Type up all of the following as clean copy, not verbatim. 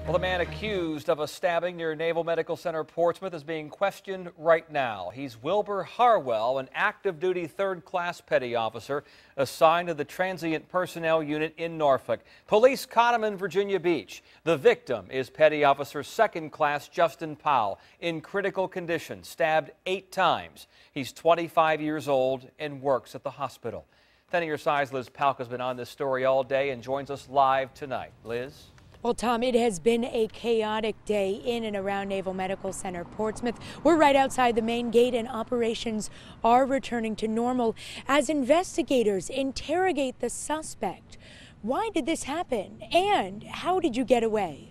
Well, the man accused of a stabbing near Naval Medical Center Portsmouth is being questioned right now. He's Wilbur Harwell, an active-duty third-class petty officer assigned to the Transient Personnel Unit in Norfolk. Police caught him in Virginia Beach. The victim is Petty Officer second-class Justin Powell, in critical condition, stabbed 8 times. He's 25 years old and works at the hospital. 10 on your side's Liz Palka has been on this story all day and joins us live tonight. Liz? Well, Tom, it has been a chaotic day in and around Naval Medical Center Portsmouth. We're right outside the main gate and operations are returning to normal as investigators interrogate the suspect. Why did this happen and how did you get away?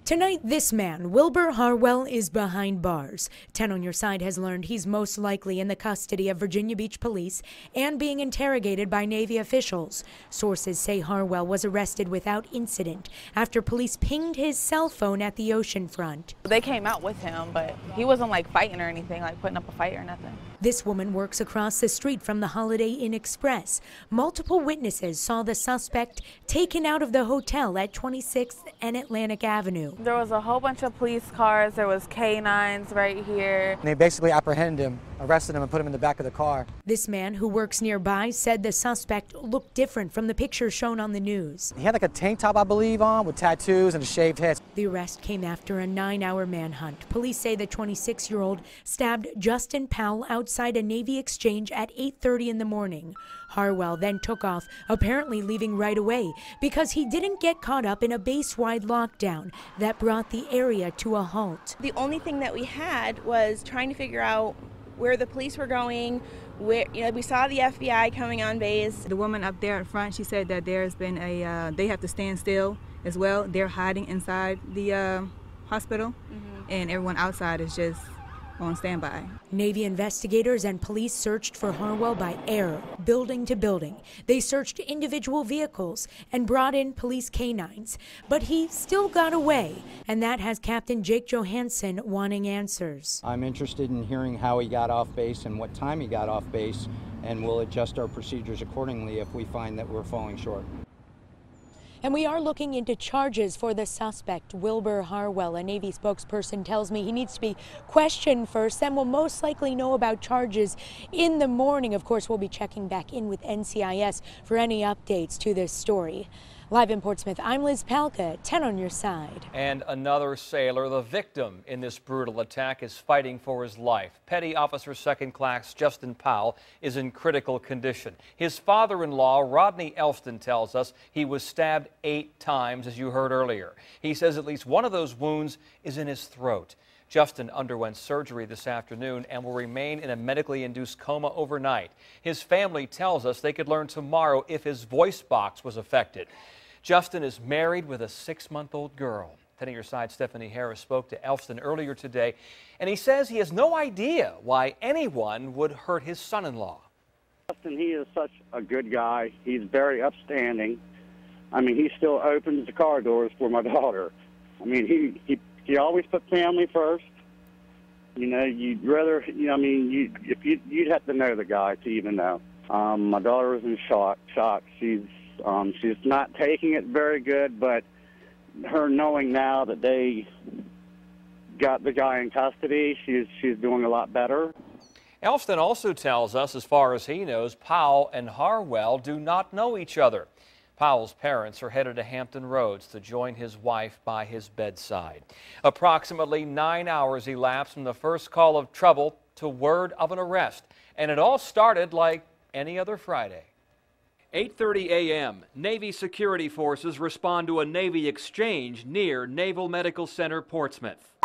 Tonight, this man, Wilbur Harwell, is behind bars. 10 on your side has learned he's most likely in the custody of Virginia Beach police and being interrogated by Navy officials. Sources say Harwell was arrested without incident after police pinged his cell phone at the oceanfront. They came out with him, but he wasn't like fighting or anything, like putting up a fight or nothing. This woman works across the street from the Holiday Inn Express. Multiple witnesses saw the suspect taken out of the hotel at 26th and Atlantic Avenue. There was a whole bunch of police cars. There was canines right here. They basically apprehended him, arrested him, and put him in the back of the car. This man, who works nearby, said the suspect looked different from the picture shown on the news. He had like a tank top, I believe, on with tattoos and a shaved head. The arrest came after a 9-hour manhunt. Police say the 26-year-old stabbed Justin Powell outside a Navy exchange at 8:30 in the morning. Harwell then took off, apparently leaving right away because he didn't get caught up in a base-wide lockdown that brought the area to a halt. The only thing that we had was trying to figure out where the police were going. Where, we saw the FBI coming on base. The woman up there in front, she said that there's been they have to stand still as well. They're hiding inside the hospital, and everyone outside is just on standby. Navy investigators and police searched for Harwell by air, building to building. They searched individual vehicles and brought in police canines. But he still got away, and that has Captain Jake Johansson wanting answers. I'm interested in hearing how he got off base and what time he got off base, and we'll adjust our procedures accordingly if we find that we're falling short. And we are looking into charges for the suspect, Wilbur Harwell. A Navy spokesperson tells me he needs to be questioned first, then we'll most likely know about charges in the morning. Of course, we'll be checking back in with NCIS for any updates to this story. Live in Portsmouth, I'm Liz Palka, 10 on your side. And another sailor, the victim in this brutal attack, is fighting for his life. Petty Officer second class Justin Powell is in critical condition. His father-in-law, Rodney Elston, tells us he was stabbed 8 times, as you heard earlier. He says at least one of those wounds is in his throat. Justin underwent surgery this afternoon and will remain in a medically induced coma overnight. His family tells us they could learn tomorrow if his voice box was affected. Justin is married with a 6-month-old girl. 10 on your side, Stephanie Harris spoke to Elston earlier today, and he says he has no idea why anyone would hurt his son-in-law. Justin, he is such a good guy. He's very upstanding. I mean, he still opens the car doors for my daughter. I mean, he always put family first. You'd rather, you'd have to know the guy to even know. My daughter was in shock. She's not taking it very good, but her knowing now that they got the guy in custody, she's doing a lot better. Elston also tells us, as far as he knows, Powell and Harwell do not know each other. Powell's parents are headed to Hampton Roads to join his wife by his bedside. Approximately 9 hours elapsed from the first call of trouble to word of an arrest, and it all started like any other Friday. 8:30 a.m., Navy security forces respond to a Navy exchange near Naval Medical Center, Portsmouth.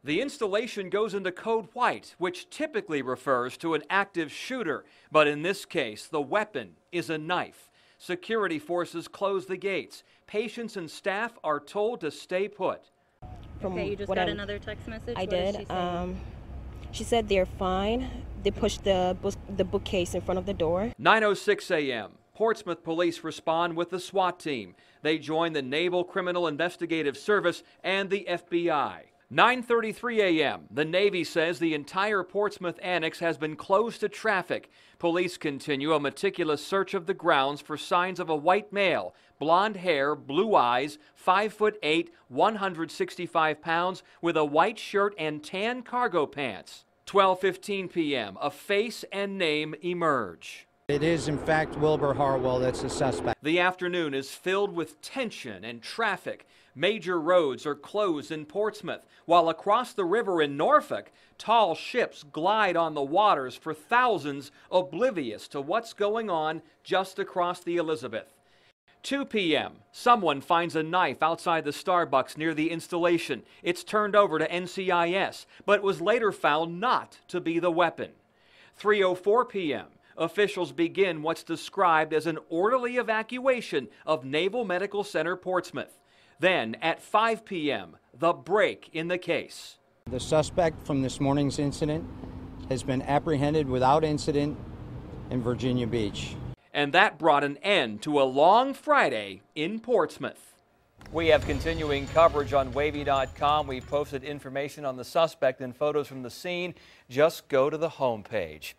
The installation goes into code white, which typically refers to an active shooter, but in this case, the weapon is a knife. Security forces close the gates. Patients and staff are told to stay put. Okay, you just got another text message? I did. She said they're fine. They pushed the bookcase in front of the door. 9:06 a.m. Portsmouth police respond with the SWAT team. They join the Naval Criminal Investigative Service and the FBI. 9:33 a.m. The Navy says the entire Portsmouth Annex has been closed to traffic. Police continue a meticulous search of the grounds for signs of a white male, blonde hair, blue eyes, 5'8", 165 pounds, with a white shirt and tan cargo pants. 12:15 p.m. A face and name emerge. It is, in fact, Wilbur Harwell that's the suspect. The afternoon is filled with tension and traffic. Major roads are closed in Portsmouth, while across the river in Norfolk, tall ships glide on the waters for thousands oblivious to what's going on just across the Elizabeth. 2 p.m. Someone finds a knife outside the Starbucks near the installation. It's turned over to NCIS, but was later found not to be the weapon. 3:04 p.m. Officials begin what's described as an orderly evacuation of Naval Medical Center Portsmouth. Then, at 5 p.m., the break in the case. The suspect from this morning's incident has been apprehended without incident in Virginia Beach. And that brought an end to a long Friday in Portsmouth. We have continuing coverage on wavy.com. We posted information on the suspect and photos from the scene. Just go to the homepage.